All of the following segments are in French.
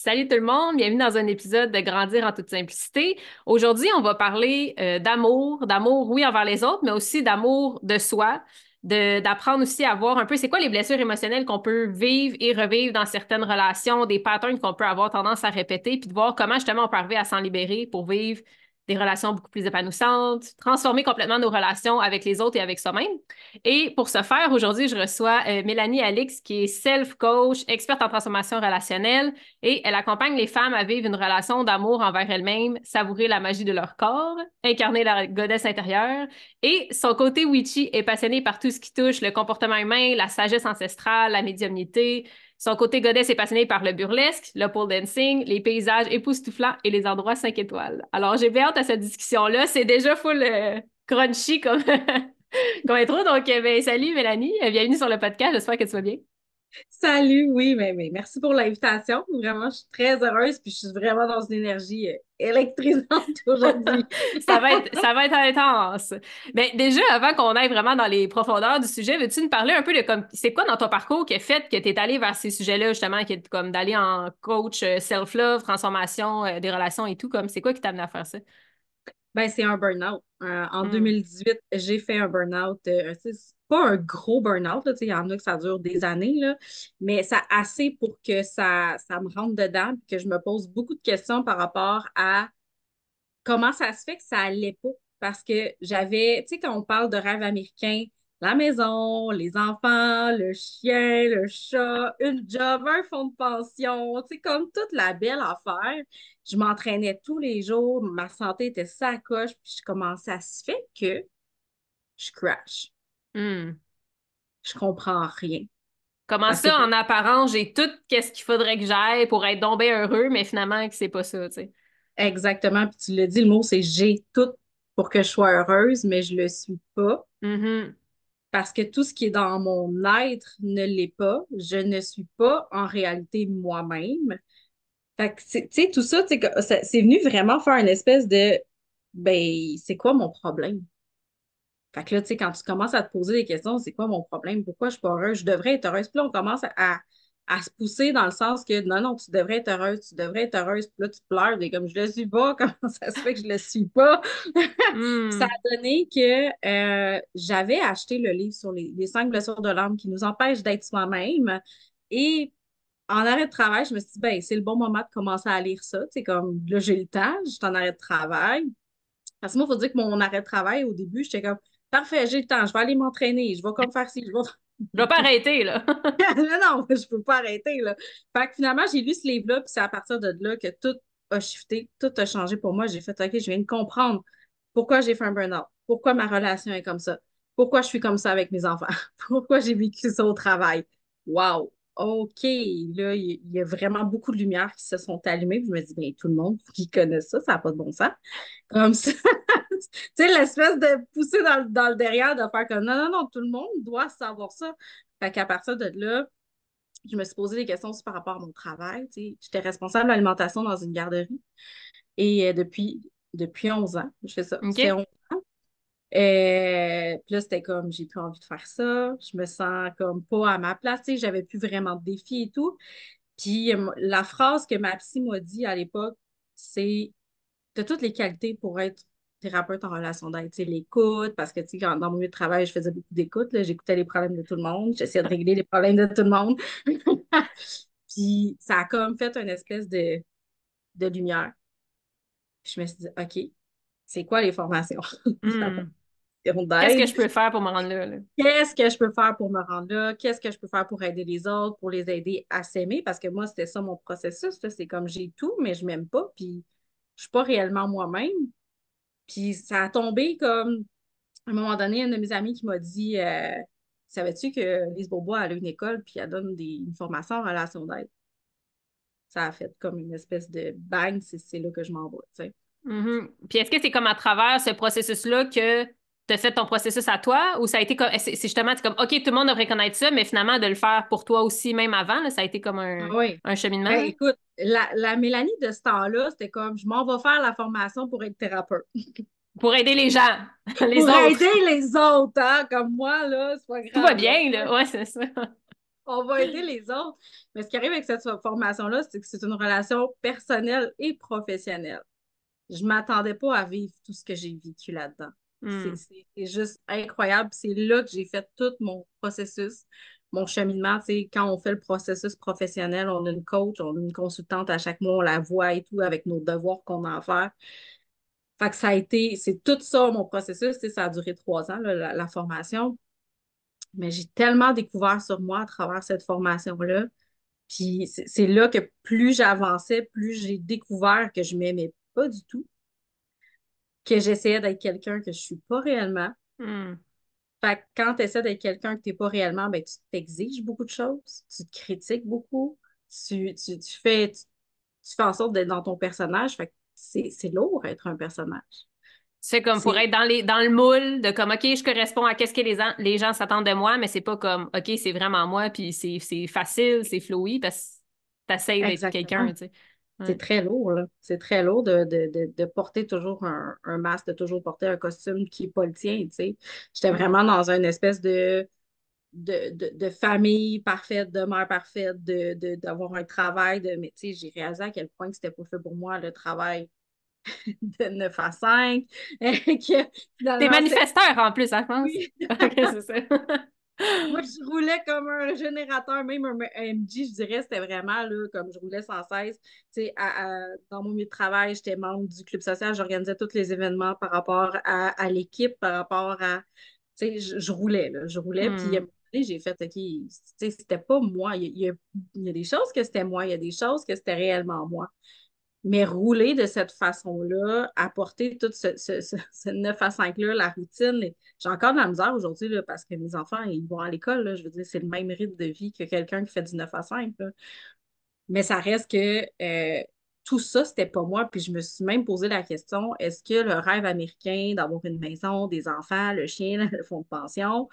Salut tout le monde, bienvenue dans un épisode de Grandir en toute simplicité. Aujourd'hui, on va parler d'amour, oui, envers les autres, mais aussi d'amour de soi, d'apprendre aussi à voir un peu c'est quoi les blessures émotionnelles qu'on peut vivre et revivre dans certaines relations, des patterns qu'on peut avoir tendance à répéter, puis de voir comment justement on peut arriver à s'en libérer pour vivre des relations beaucoup plus épanouissantes, transformer complètement nos relations avec les autres et avec soi-même. Et pour ce faire, aujourd'hui, je reçois Mélanie Alix, qui est self-coach, experte en transformation relationnelle, et elle accompagne les femmes à vivre une relation d'amour envers elles-mêmes, savourer la magie de leur corps, incarner la goddess intérieure. Et son côté witchy est passionné par tout ce qui touche le comportement humain, la sagesse ancestrale, la médiumnité. Son côté goddess est passionné par le burlesque, le pole dancing, les paysages époustouflants et les endroits 5 étoiles. Alors, j'ai bien hâte à cette discussion-là. C'est déjà full crunchy comme, comme intro. Donc, ben, salut Mélanie, bienvenue sur le podcast. J'espère que tu vas bien. Salut, oui, mais merci pour l'invitation. Vraiment, je suis très heureuse, puis je suis vraiment dans une énergie électrisante aujourd'hui. Ça va être intense. Mais déjà, avant qu'on aille vraiment dans les profondeurs du sujet, veux-tu nous parler un peu de comme c'est quoi dans ton parcours qui a fait que tu es allé vers ces sujets-là, justement, qui est comme d'aller en coach self-love, transformation des relations et tout, comme c'est quoi qui t'a amené à faire ça? Ben, c'est un burn-out. En Hmm. 2018, j'ai fait un burn-out. C'est pas un gros burn-out, là, tu sais, il y en a que ça dure des années, là, mais ça assez pour que ça me rentre dedans, puis que je me pose beaucoup de questions par rapport à comment ça se fait que ça allait pas? Parce que j'avais, tu sais, quand on parle de rêve américain, la maison, les enfants, le chien, le chat, une job, un fonds de pension, tu sais, comme toute la belle affaire. Je m'entraînais tous les jours, ma santé était sacoche, puis je commençais à se fait que je crash. Hmm. Je comprends rien. Comment Parce que ça, en apparence, j'ai tout qu'est-ce qu'il faudrait que j'aille pour être donc bien heureux, mais finalement, que c'est pas ça, tu sais. exactement, puis tu l'as dit, le mot c'est j'ai tout pour que je sois heureuse, mais je le suis pas. Mhm. Parce que tout ce qui est dans mon être ne l'est pas. Je ne suis pas en réalité moi-même. Fait que, tu sais, tout ça, tu sais, c'est venu vraiment faire une espèce de, ben, c'est quoi mon problème? Fait que là, tu sais, quand tu commences à te poser des questions, c'est quoi mon problème? Pourquoi je suis pas heureuse? Je devrais être heureuse. Puis là, on commence à se pousser dans le sens que non, non, tu devrais être heureuse, tu devrais être heureuse. Puis là, tu pleures, et comme je le suis pas, comment ça se fait que je le suis pas? Ça Hmm. a donné que j'avais acheté le livre sur les 5 blessures de l'âme qui nous empêchent d'être soi-même. Et en arrêt de travail, je me suis dit, ben, c'est le bon moment de commencer à lire ça. C'est comme, là, j'ai le temps, je suis en arrêt de travail. Parce que moi, il faut dire que mon arrêt de travail, au début, j'étais comme, parfait, j'ai le temps, je vais aller m'entraîner, je vais comme faire ci, je Je vais pas vais... arrêter, là. non, non, je peux pas arrêter, là. Fait que finalement, j'ai lu ce livre-là, puis c'est à partir de là que tout a shifté, tout a changé pour moi. J'ai fait, OK, je viens de comprendre pourquoi j'ai fait un burn-out, pourquoi ma relation est comme ça, pourquoi je suis comme ça avec mes enfants, pourquoi j'ai vécu ça au travail. Wow! OK, là, il y a vraiment beaucoup de lumières qui se sont allumées. Puis je me dis, bien, tout le monde qui connaît ça, ça n'a pas de bon sens. Comme ça, tu sais, l'espèce de pousser dans le derrière, de faire comme non, non, non, tout le monde doit savoir ça. Fait qu'à partir de là, je me suis posé des questions aussi par rapport à mon travail. Tu sais. J'étais responsable de l'alimentation dans une garderie et depuis 11 ans, je fais ça. Ça fait OK? 11 ans. Puis là, c'était comme, j'ai plus envie de faire ça. Je me sens comme pas à ma place. Tu sais, j'avais plus vraiment de défis et tout. Puis la phrase que ma psy m'a dit à l'époque, c'est tu as toutes les qualités pour être thérapeute en relation d'aide. Tu sais, l'écoute, parce que tu sais, dans mon milieu de travail, je faisais beaucoup d'écoute. Là. J'écoutais les problèmes de tout le monde. J'essayais de régler les problèmes de tout le monde. Puis ça a comme fait une espèce de lumière. Puis je me suis dit, OK, c'est quoi les formations? Hmm. Qu'est-ce que d'aide? je peux faire pour me rendre là, là? Qu'est-ce que je peux faire pour me rendre là? Qu'est-ce que je peux faire pour aider les autres, pour les aider à s'aimer? Parce que moi, c'était ça mon processus. Là. C'est comme j'ai tout, mais je m'aime pas. Puis je suis pas réellement moi-même. Puis ça a tombé comme, à un moment donné, un de mes amis qui m'a dit savais-tu que Lise Beaubois, elle a une école, puis elle donne une formation en relation d'aide? Ça a fait comme une espèce de bang, c'est là que je m'en vais, tu sais. Mhm. Puis est-ce que c'est comme à travers ce processus-là que tu as fait ton processus à toi ou ça a été comme, c'est justement, c'est comme, OK, tout le monde devrait connaître ça, mais finalement, de le faire pour toi aussi, même avant, là, ça a été comme Ah oui. un cheminement, Ben là? écoute, la Mélanie de ce temps-là, c'était comme je m'en vais faire la formation pour être thérapeute. Pour aider les gens, les Pour autres. aider les autres, hein, comme moi, là, c'est pas Tout va grave, là. bien, là. Ouais, c'est ça. on va aider les autres. Mais ce qui arrive avec cette formation-là, c'est que c'est une relation personnelle et professionnelle. Je ne m'attendais pas à vivre tout ce que j'ai vécu là-dedans. Hmm. C'est juste incroyable. C'est là que j'ai fait tout mon processus, mon cheminement. Tu sais, quand on fait le processus professionnel, on a une coach, on a une consultante à chaque mois, on la voit et tout avec nos devoirs qu'on a à faire. Fait que ça a été, c'est tout ça mon processus. Tu sais, ça a duré 3 ans, là, la formation. Mais j'ai tellement découvert sur moi à travers cette formation-là. Puis c'est là que plus j'avançais, plus j'ai découvert que je m'aimais pas du tout, que j'essayais d'être quelqu'un que je suis pas réellement. Hmm. Fait que quand tu essaies d'être quelqu'un que tu n'es pas réellement, ben, tu t'exiges beaucoup de choses, tu te critiques beaucoup, tu fais en sorte d'être dans ton personnage. Fait que c'est lourd être un personnage. C'est comme pour C'est être dans le moule de comme, OK, je corresponds à qu'est-ce que les gens s'attendent de moi, mais c'est pas comme, OK, c'est vraiment moi, puis c'est facile, c'est flowy, parce que t'essayes d'être quelqu'un, exactement. tu sais. C'est Ouais. très lourd, là. C'est très lourd de porter toujours un masque, de toujours porter un costume qui n'est pas le tien, tu sais. J'étais Hmm. vraiment dans une espèce de famille parfaite, de mère parfaite, d'avoir un travail, mais tu sais, j'ai réalisé à quel point que c'était pas fait pour moi, le travail de 9 à 5, que T'es finalement, c'est manifesteur en plus, hein, je pense. oui. OK, c'est ça. Moi, je roulais comme un générateur, même un AMG, je dirais, c'était vraiment là, comme je roulais sans cesse. Tu sais, dans mon milieu de travail, j'étais membre du club social, j'organisais tous les événements par rapport à l'équipe, par rapport à. Tu sais, je roulais, là, je roulais, puis à un Hmm. moment donné, j'ai fait, OK, tu sais, c'était pas moi. Il y a des choses que c'était moi, il y a des choses que c'était réellement moi. Mais rouler de cette façon-là, apporter tout ce 9 à 5-là, la routine, j'ai encore de la misère aujourd'hui là, parce que mes enfants, ils vont à l'école. Là, je veux dire, c'est le même rythme de vie que quelqu'un qui fait du 9 à 5. Là. Mais ça reste que tout ça, c'était pas moi. Puis je me suis même posé la question, est-ce que le rêve américain d'avoir une maison, des enfants, le chien, le fonds de pension,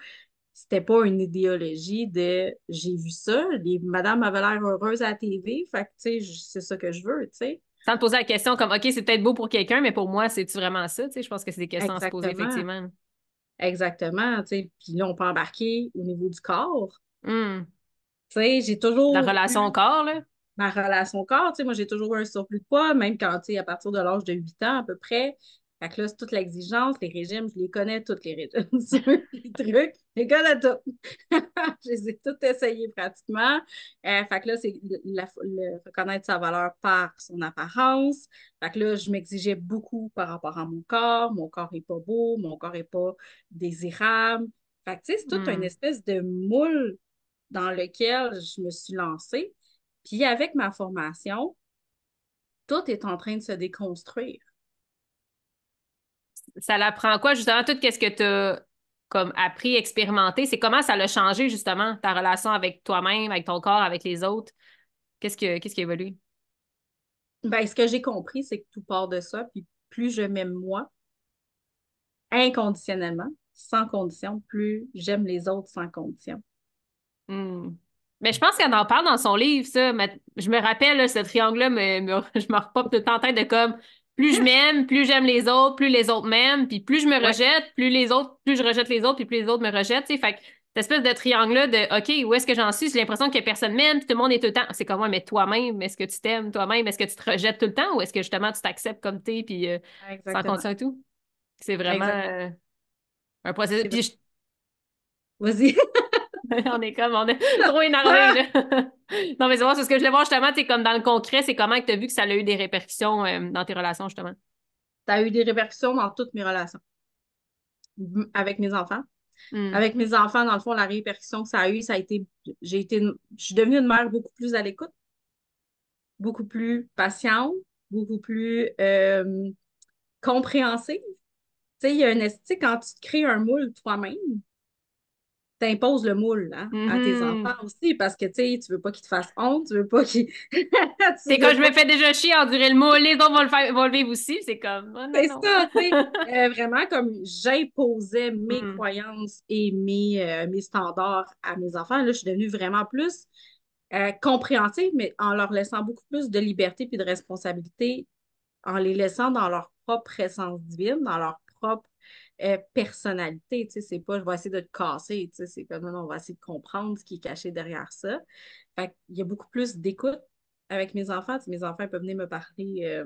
c'était pas une idéologie de j'ai vu ça, les madames avaient l'air heureuses à la TV, fait que tu sais, c'est ça que je veux, tu sais. Sans te poser la question comme, OK, c'est peut-être beau pour quelqu'un, mais pour moi, c'est-tu vraiment ça? Tu sais, je pense que c'est des questions à se poser, Exactement. effectivement. Exactement, tu sais. Puis là, on peut embarquer au niveau du corps. Hmm. Tu sais, j'ai La toujours relation au eu corps, là. ma relation au corps. Tu sais, moi, j'ai toujours eu un surplus de poids, même quand, tu sais, à partir de l'âge de 8 ans à peu près. Fait que là, c'est toute l'exigence, les régimes, je les connais tous les régimes, les trucs, je les connais tous. Je les ai tous essayés pratiquement. Fait que là, c'est reconnaître sa valeur par son apparence. Fait que là, je m'exigeais beaucoup par rapport à mon corps. Mon corps n'est pas beau, mon corps n'est pas désirable. Fait que, tu sais, c'est toute une Hmm. espèce de moule dans lequel je me suis lancée. Puis avec ma formation, tout est en train de se déconstruire. Ça l'apprend quoi, justement, tout ce que tu as comme appris, expérimenté, c'est comment ça l'a changé, justement, ta relation avec toi-même, avec ton corps, avec les autres. Qu'est-ce qui a évolué? Ben, ce que j'ai compris, c'est que tout part de ça. Puis plus je m'aime moi, inconditionnellement, sans condition, plus j'aime les autres sans condition. Hmm. Mais je pense qu'elle en parle dans son livre, ça. Mais je me rappelle, là, ce triangle-là, je me repop tout le temps en tête de comme, plus je m'aime, plus j'aime les autres, plus les autres m'aiment, puis plus je me Ouais, rejette, plus je rejette les autres, puis plus les autres me rejettent, tu sais. Fait que cette espèce de triangle-là de, OK, où est-ce que j'en suis? J'ai l'impression que personne m'aime, puis tout le monde est tout le temps. C'est comme, ouais, mais toi-même, est-ce que tu t'aimes toi-même? Est-ce que tu te rejettes tout le temps ou est-ce que justement tu t'acceptes comme t'es, puis sans exactement. condition et tout? C'est vraiment Exactement. un processus. C'est vrai. Puis Vas-y. on est trop énervé, là. Non, mais c'est bon, c'est ce que je voulais voir justement, tu sais, comme dans le concret, c'est comment que tu as vu que ça a eu des répercussions dans tes relations, justement. Ça a eu des répercussions dans toutes mes relations. Avec mes enfants. Hmm. Avec mes enfants, dans le fond, la répercussion que ça a eu, ça a été, je suis devenue une mère beaucoup plus à l'écoute, beaucoup plus patiente, beaucoup plus compréhensive. Tu sais, il y a un esthétique, quand tu te crées un moule toi-même, t'imposes le moule hein, à tes enfants Mhm. aussi parce que tu sais, tu veux pas qu'ils te fassent honte, tu veux pas qu'ils. Tu C'est quand veux je pas. me fais déjà chier à endurer le mot, les autres vont le vivre aussi, c'est comme, oh non, C'est non. ça, tu sais. Vraiment, comme j'imposais mes Hmm. croyances et mes standards à mes enfants, là, je suis devenue vraiment plus compréhensive, mais en leur laissant beaucoup plus de liberté puis de responsabilité, en les laissant dans leur propre essence divine, dans leur propre personnalité. Tu sais, c'est pas je vais essayer de te casser. Tu sais, c'est comme non, on va essayer de comprendre ce qui est caché derrière ça. Fait qu'il y a beaucoup plus d'écoute avec mes enfants. Tu sais, mes enfants ils peuvent venir me parler.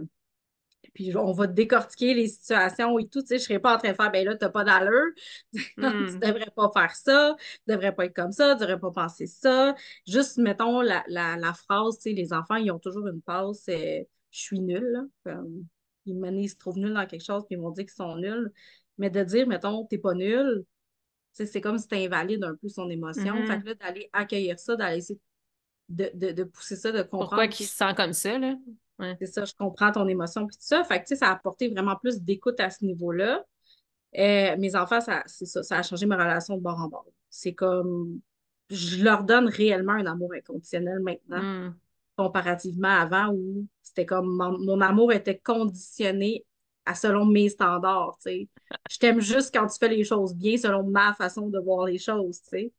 Puis on va décortiquer les situations et tout. Tu sais, je serais pas en train de faire, ben là, t'as pas d'allure. Tu Hmm. devrais pas faire ça. Tu devrais pas être comme ça. Tu devrais pas penser ça. Juste, mettons, la phrase, tu sais, les enfants, ils ont toujours une passe, je suis nulle, là. Comme, ils se trouvent nuls dans quelque chose, puis ils vont dire qu'ils sont nuls. Mais de dire, mettons, t'es pas nul, tu sais, c'est comme si t'invalides un peu son émotion. Fait que Mhm. là, d'aller accueillir ça, d'aller essayer de pousser ça, de Pourquoi comprendre, qu'il OK, se sent comme ça, là? Ouais. c'est ça, je comprends ton émotion, puis tout ça. Fait que, tu sais, ça a apporté vraiment plus d'écoute à ce niveau-là. Mes enfants, c'est ça, ça a changé ma relation de bord en bord. C'est comme, je leur donne réellement un amour inconditionnel maintenant, Hmm. comparativement à avant où c'était comme, mon amour était conditionné à selon mes standards, tu sais. Je t'aime juste quand tu fais les choses bien selon ma façon de voir les choses, tu sais.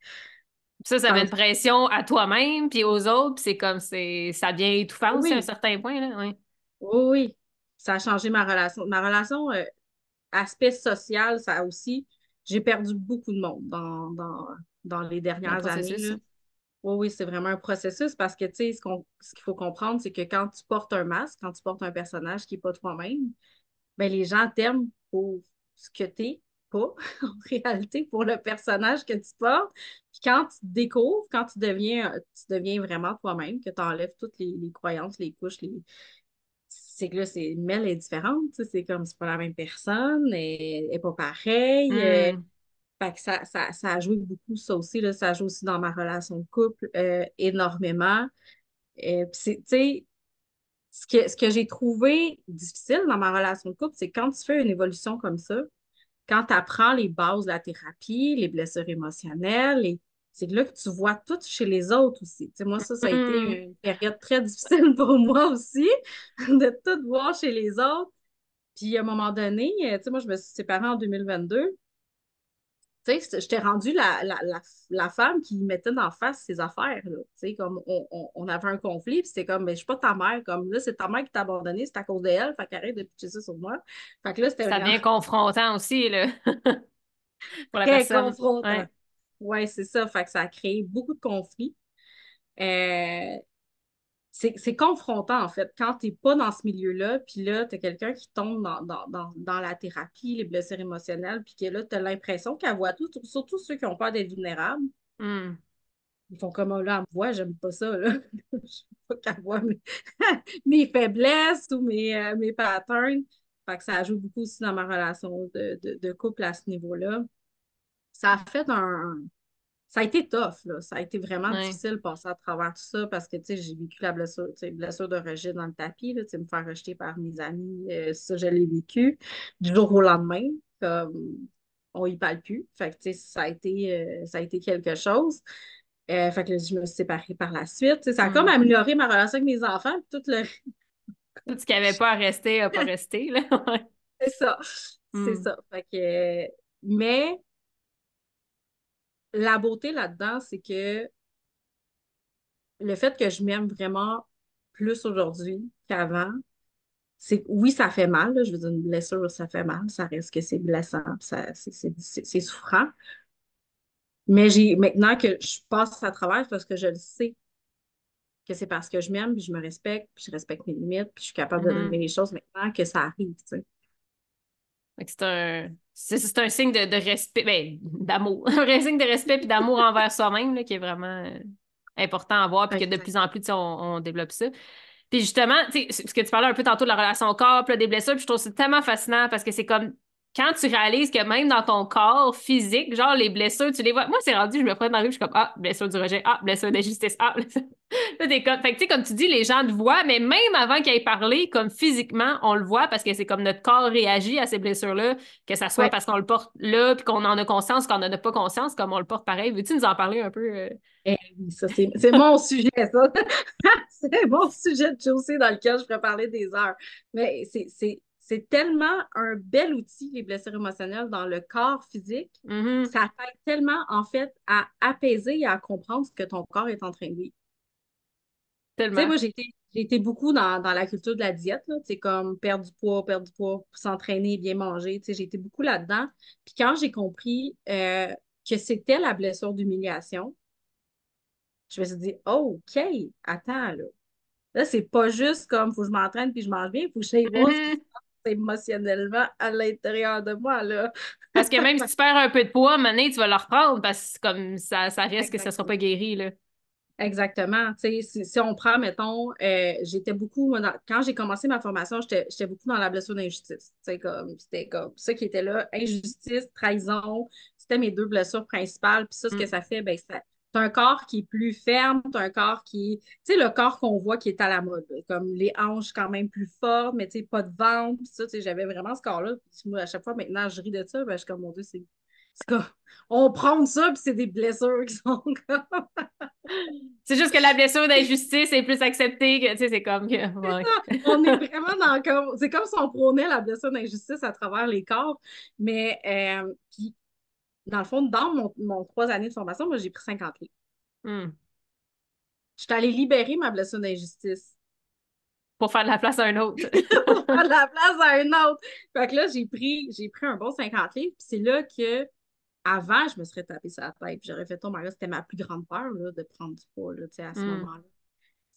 Ça met une Tandis que, pression à toi-même puis aux autres, puis c'est comme ça devient étouffant aussi à un oui, certain point, là. Ouais. oui, oui, ça a changé ma relation. Ma relation, aspect social, ça aussi, j'ai perdu beaucoup de monde dans les Dans le dernières années, processus. là. Oui, oui, c'est vraiment un processus parce que, tu sais, ce qu'il faut comprendre, c'est que quand tu portes un masque, quand tu portes un personnage qui n'est pas toi-même, ben les gens t'aiment pour ce que tu n'es pas, en réalité, pour le personnage que tu portes. Puis quand tu te découvres, quand tu deviens vraiment toi-même, que tu enlèves toutes les croyances, les couches, c'est que là, Mel est différente, tu sais, c'est comme, c'est pas la même personne, elle n'est pas pareille. Hmm. Fait que ça a joué beaucoup, ça aussi, là, ça joue aussi dans ma relation de couple énormément. Puis tu sais, ce que j'ai trouvé difficile dans ma relation de couple, c'est quand tu fais une évolution comme ça, quand tu apprends les bases de la thérapie, les blessures émotionnelles, c'est là que tu vois tout chez les autres aussi. Tu sais, moi, ça a été Hmm. une période très difficile pour moi aussi, de tout voir chez les autres. Puis à un moment donné, tu sais, moi, je me suis séparée en 2022. Tu sais, je t'ai rendu la femme qui mettait d'en face ses affaires, là. Tu sais, comme on avait un conflit, puis c'était comme, mais je suis pas ta mère, comme là, c'est ta mère qui t'a abandonné, c'est à cause d'elle, fait qu'arrête de pitcher ça sur moi. Fait que là, c'était Ça vraiment devient confrontant aussi, là, pour la très personne. confrontant. Ouais. Ouais, c'est ça. Fait que ça a créé beaucoup de conflits. Euh, c'est confrontant, en fait, quand tu n'es pas dans ce milieu-là, puis là, tu as quelqu'un qui tombe dans la thérapie, les blessures émotionnelles, puis que là, tu as l'impression qu'elle voit tout, surtout ceux qui ont peur d'être vulnérables. Hmm. Ils font comme, oh, là, elle me voit, j'aime pas ça, là. Je veux pas qu'elle voit mes faiblesses ou mes patterns. Fait que ça ajoute beaucoup aussi dans ma relation de couple à ce niveau-là. Ça a fait ça a été tough, là. Ça a été vraiment Ouais. difficile de passer à travers tout ça parce que, tu sais, j'ai vécu la blessure, tu sais, blessure de rejet dans le tapis, là, tu sais, me faire rejeter par mes amis, ça, je l'ai vécu du jour au lendemain, comme on y parle plus. Fait que, tu sais, ça a été quelque chose. Fait que là, je me suis séparée par la suite. Tu sais, ça a comme Hmm. amélioré ma relation avec mes enfants, puis tout le... Tout ce qui avait pas à rester a pas resté, là. Ouais. C'est ça. C'est Hmm. ça. Fait que... Mais la beauté là-dedans, c'est que le fait que je m'aime vraiment plus aujourd'hui qu'avant, c'est oui, ça fait mal, là. Je veux dire, une blessure, ça fait mal, ça reste que c'est blessant, puis c'est souffrant. Mais maintenant que je passe à travers parce que je le sais que c'est parce que je m'aime, puis je me respecte, puis je respecte mes limites, puis je suis capable de nommer Mhm. les choses maintenant que ça arrive, tu sais. Fait que c'est un signe de respect, ben, d'amour. Un vrai signe de respect puis d'amour envers soi-même, là, qui est vraiment important à voir, puis que de Exact. plus en plus, tu sais, on développe ça. Puis justement, tu sais, ce que tu parlais un peu tantôt de la relation au corps, puis là, des blessures, puis je trouve ça tellement fascinant parce que c'est comme quand tu réalises que même dans ton corps physique, genre les blessures, tu les vois. Moi, c'est rendu, je me prends dans la rue, je suis comme, ah, blessure du rejet, ah, blessure d'injustice, ah, blessure. Là, t'es comme... Fait que, tu sais, comme tu dis, les gens te voient, mais même avant qu'ils aient parlé, comme physiquement, on le voit parce que c'est comme notre corps réagit à ces blessures-là, que ça soit Ouais. parce qu'on le porte là, puis qu'on en a conscience, qu'on n'en a pas conscience, comme on le porte pareil. Veux-tu nous en parler un peu? Eh oui, ça, c'est mon sujet, ça. C'est mon sujet de Josie dans lequel je pourrais parler des heures. Mais c'est tellement un bel outil, les blessures émotionnelles, dans le corps physique. Mhm. Ça t'aide tellement, en fait, à apaiser et à comprendre ce que ton corps est en train de vivre. Tu sais, Tellement. moi, J'ai été beaucoup dans la culture de la diète, là, tu sais, comme perdre du poids, s'entraîner, bien manger, tu sais, j'ai été beaucoup là-dedans. Puis quand j'ai compris que c'était la blessure d'humiliation, je me suis dit, oh, OK, attends, là. Là, c'est pas juste comme, faut que je m'entraîne puis je mange bien, faut que j'aille voir ce qui se Mhm. passe émotionnellement à l'intérieur de moi, là. Parce que même si tu perds un peu de poids, à un moment donné, tu vas le reprendre parce que comme ça risque que ça sera pas Exactement. guéri, là. Exactement. Tu sais, si on prend, mettons, j'étais beaucoup, moi, quand j'ai commencé ma formation, j'étais beaucoup dans la blessure d'injustice. Tu sais, comme, c'était comme ça qui était là, injustice, trahison, c'était mes deux blessures principales. Puis ça, ce que Mm. ça fait, ben, t'as un corps qui est plus ferme, t'as un corps qui, tu sais, le corps qu'on voit qui est à la mode, là, comme les hanches quand même plus fortes, mais tu sais, pas de ventre, puis ça, tu sais, j'avais vraiment ce corps-là. Puis moi, à chaque fois, maintenant, je ris de ça, ben, je suis comme, mon Dieu, c'est comme, on prend ça, puis c'est des blessures qui sont comme C'est juste que la blessure d'injustice est plus acceptée que, tu sais, c'est comme que, ouais. on est vraiment dans comme. C'est comme si on prônait la blessure d'injustice à travers les corps. Mais puis, dans le fond, dans mon 3 années de formation, moi, j'ai pris 50 livres. Mm. Je suis allée libérer ma blessure d'injustice Pour faire de la place à un autre. pour faire de la place à un autre. Fait que là, j'ai pris un bon 50 livres. Puis c'est là que, avant, je me serais tapé sur la tête. Puis j'aurais fait, oh my God, c'était ma plus grande peur là, de prendre du poids là, tu sais, à ce Mm. moment-là.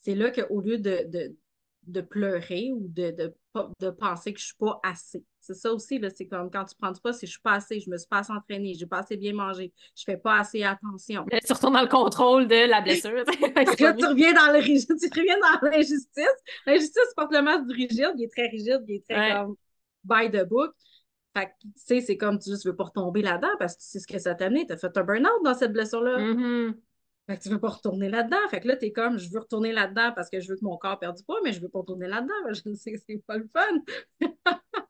C'est là qu'au lieu de pleurer ou de penser que je suis pas assez. C'est ça aussi, là, c'est comme quand tu prends du poids, c'est je suis pas assez, je me suis pas assez entraînée, j'ai pas assez bien mangé, je fais pas assez attention. Mais tu retournes dans le contrôle de la blessure. Fait C'est que pas là, tu mieux. reviens dans le rigide, tu reviens dans l'injustice. L'injustice porte le masque du rigide, il est très rigide, il est très Ouais. comme by the book. Fait que, tu sais, c'est comme tu juste veux pas retomber là-dedans parce que tu sais ce que ça t'a amené. T'as fait un burn-out dans cette blessure-là. Mhm. Fait que tu veux pas retourner là-dedans. Fait que là, t'es comme, je veux retourner là-dedans parce que je veux que mon corps perde du poids, mais je veux pas retourner là-dedans. Je sais que c'est pas le fun.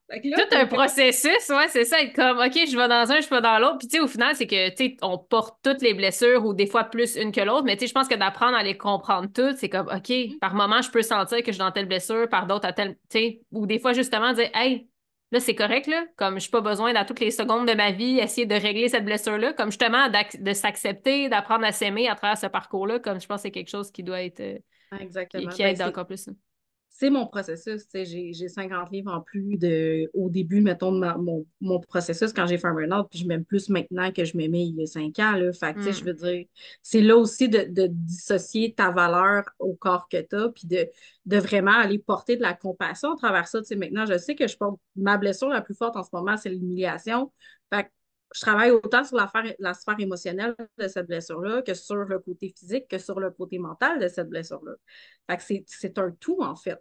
Fait que là, Tout faut un que. processus, ouais, c'est ça, être comme, OK, je vais dans un, je vais dans l'autre. Puis, tu sais, au final, c'est que, tu sais, on porte toutes les blessures ou des fois plus une que l'autre, mais tu sais, je pense que d'apprendre à les comprendre toutes, c'est comme, OK, par moment, je peux sentir que je suis dans telle blessure, par d'autres, à telle, tu sais, ou des fois, justement, dire, hey, là, c'est correct, là, comme, je n'ai pas besoin, dans toutes les secondes de ma vie, essayer de régler cette blessure-là, comme, justement, de s'accepter, d'apprendre à s'aimer à travers ce parcours-là, comme, je pense que c'est quelque chose qui doit être, Exactement. qui Ben, aide c'est encore plus. c'est mon processus. Tu sais, j'ai 50 livres en plus au début, mettons, de mon processus quand j'ai fait un burn-out, puis je m'aime plus maintenant que je m'aimais il y a 5 ans. Là. Fait que, tu sais, je Hmm. veux dire, c'est là aussi de dissocier ta valeur au corps que tu as, puis de vraiment aller porter de la compassion à travers ça. Tu sais, maintenant, je sais que je porte ma blessure la plus forte en ce moment, c'est l'humiliation. Fait que je travaille autant sur la sphère émotionnelle de cette blessure-là que sur le côté physique, que sur le côté mental de cette blessure-là. Fait que c'est un tout, en fait.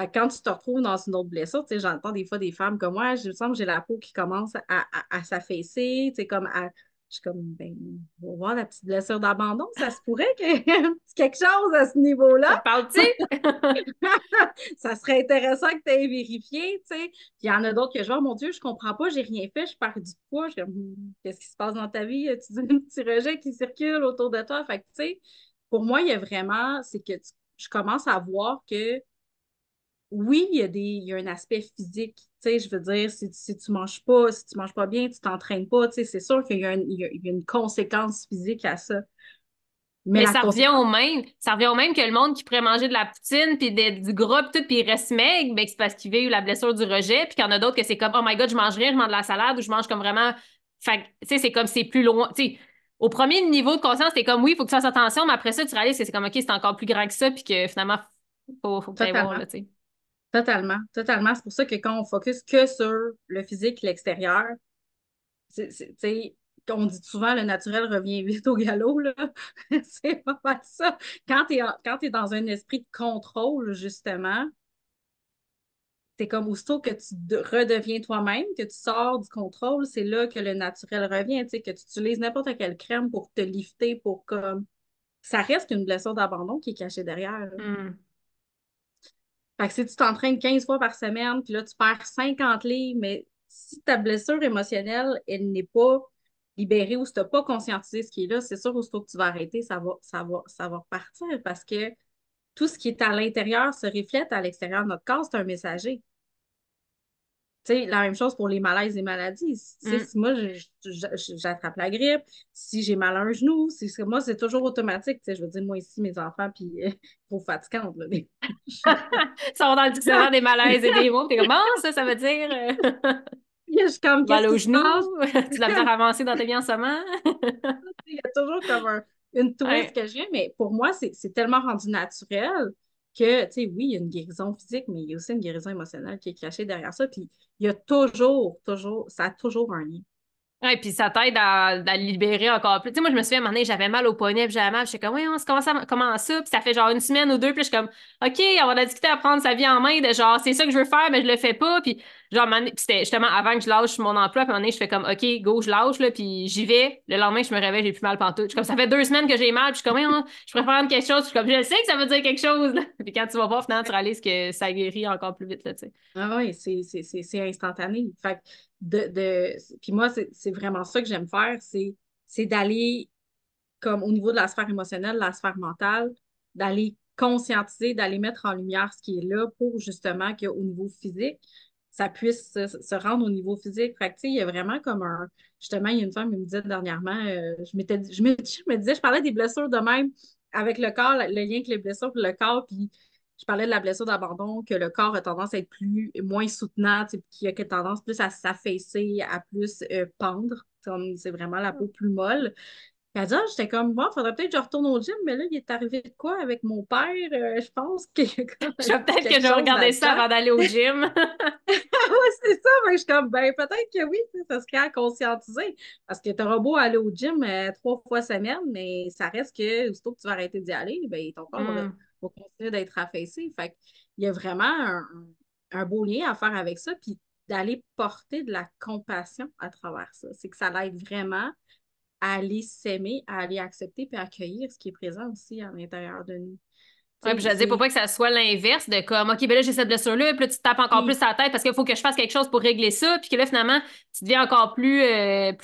Fait que quand tu te retrouves dans une autre blessure, tu sais, j'entends des fois des femmes comme moi, je me sens que j'ai la peau qui commence à s'affaisser, tu sais, comme je suis comme, ben, on va voir la petite blessure d'abandon, ça se pourrait que quelque chose à ce Ça niveau-là. te parle-tu? Ça serait intéressant que tu aies vérifié, tu sais. Puis il y en a d'autres que je vois, mon Dieu, je comprends pas, j'ai rien fait, je perds du poids, je suis comme, qu'est-ce qui se passe dans ta vie? Tu dis un petit rejet qui circule autour de toi. Fait que, tu sais, pour moi, il y a vraiment, c'est que je commence à voir que oui, il y a un aspect physique. Tu sais, je veux dire, si tu manges pas, si tu manges pas bien, tu t'entraînes pas, tu sais, c'est sûr qu'il y a, il y a une conséquence physique à ça. Mais Mais la conséquence, ça revient au même que le monde qui pourrait manger de la poutine puis du gras pis tout puis il reste maigre, ben c'est parce qu'il vit la blessure du rejet puis qu'il y en a d'autres que c'est comme oh my God, je mange rien, je mange de la salade ou je mange comme vraiment fait que, tu sais c'est comme c'est plus loin, tu sais au premier niveau de conscience, t'es comme oui, il faut que tu fasses attention, mais après ça tu réalises que c'est comme OK, c'est encore plus grand que ça puis que finalement faut que tu ailles voir totalement, là, tu sais. totalement, totalement. C'est pour ça que quand on focus que sur le physique, l'extérieur, tu sais, on dit souvent le naturel revient vite au galop, là. C'est pas mal ça. Quand t'es dans un esprit de contrôle, justement, c'est comme aussitôt que tu redeviens toi-même, que tu sors du contrôle, c'est là que le naturel revient, tu sais, que tu utilises n'importe quelle crème pour te lifter, pour comme. Ça reste une blessure d'abandon qui est cachée derrière, là. Hmm. Fait que si tu t'entraînes 15 fois par semaine, puis là, tu perds 50 livres, mais si ta blessure émotionnelle, elle n'est pas libérée ou si tu n'as pas conscientisé ce qui est là, c'est sûr, aussitôt que tu vas arrêter, ça va repartir parce que tout ce qui est à l'intérieur se reflète à l'extérieur de notre corps, c'est un messager. sais, la même chose pour les malaises et maladies. Tu sais, Mm. si moi, j'attrape la grippe, si j'ai mal à un genou, moi, c'est toujours automatique. Tu sais, je veux dire, moi, ici, mes enfants, puis trop fatigantes, là. Ça va dans le dictionnaire des malaises et des mots, t'es comme, bon, ça veut dire Je suis comme, mal qu'est-ce au qui se genou, passe? tu as de la misère à avancer dans tes vies en ce moment. Il y a toujours comme une twist Ouais. que j'ai, mais pour moi, c'est tellement rendu naturel que, tu sais, oui, il y a une guérison physique, mais il y a aussi une guérison émotionnelle qui est cachée derrière ça. Puis il y a toujours, ça a toujours un lien. Ouais, puis ça t'aide à libérer encore plus. Tu sais, moi, je me souviens, à un moment donné, j'avais mal au poignet, puis j'avais mal, puis j'étais comme, ouais, on se commence comment ça? Puis ça fait genre une semaine ou deux, puis je suis comme, OK, on va discuter à prendre sa vie en main, de genre, c'est ça que je veux faire, mais je le fais pas. Puis genre, à un moment donné, puis c'était justement avant que je lâche mon emploi, puis à un moment donné, je fais comme, OK, go, je lâche, là, puis j'y vais. Le lendemain, je me réveille, j'ai plus mal pantoute. Je suis comme, ça fait 2 semaines que j'ai mal, puis je suis comme, ouais, je préfère prendre quelque chose, puis je suis comme, je sais que ça veut dire quelque chose, là. Puis quand tu vas voir, finalement, tu réalises que ça guérit encore plus vite, là, tu sais. Ah oui, c'est instantané. Fait que puis moi, c'est vraiment ça que j'aime faire, c'est d'aller comme au niveau de la sphère émotionnelle, la sphère mentale, d'aller conscientiser, d'aller mettre en lumière ce qui est là pour justement qu'au niveau physique, ça puisse se rendre au niveau physique. Fait que, tu sais, il y a vraiment comme un. Justement, il y a une femme qui me disait dernièrement, je me disais, je parlais des blessures de même avec le corps, le lien que les blessures et le corps, puis je parlais de la blessure d'abandon, que le corps a tendance à être moins soutenant, tu sais, qui a tendance plus à s'affaisser, à plus pendre, comme c'est vraiment la peau plus molle. Puis elle dit, ah, j'étais comme, bon, faudrait peut-être que je retourne au gym, mais là, il est arrivé de quoi avec mon père? Je pense qu'il y a comme Je vais peut-être que quelque je vais chose regarder ça là-dedans. avant d'aller au gym. Ah ouais, c'est ça, mais je suis comme, ben, peut-être que oui, tu sais, ça serait à conscientiser. Parce que t'auras beau aller au gym 3 fois semaine, mais ça reste que, aussitôt que tu vas arrêter d'y aller, ben, ton corps Hmm. va continuer d'être affaissé. Fait qu'il y a vraiment un beau lien à faire avec ça, puis d'aller porter de la compassion à travers ça. C'est que ça l'aide vraiment à aller s'aimer, à aller accepter puis à accueillir ce qui est présent aussi à l'intérieur de nous. Ouais, Tu puis sais, je veux dire, pour pas que ça soit l'inverse de comme, OK, ben là, j'ai cette blessure-là, puis là, tu te tapes encore plus oui, à la tête parce qu'il faut que je fasse quelque chose pour régler ça, puis que là, finalement, tu deviens encore plus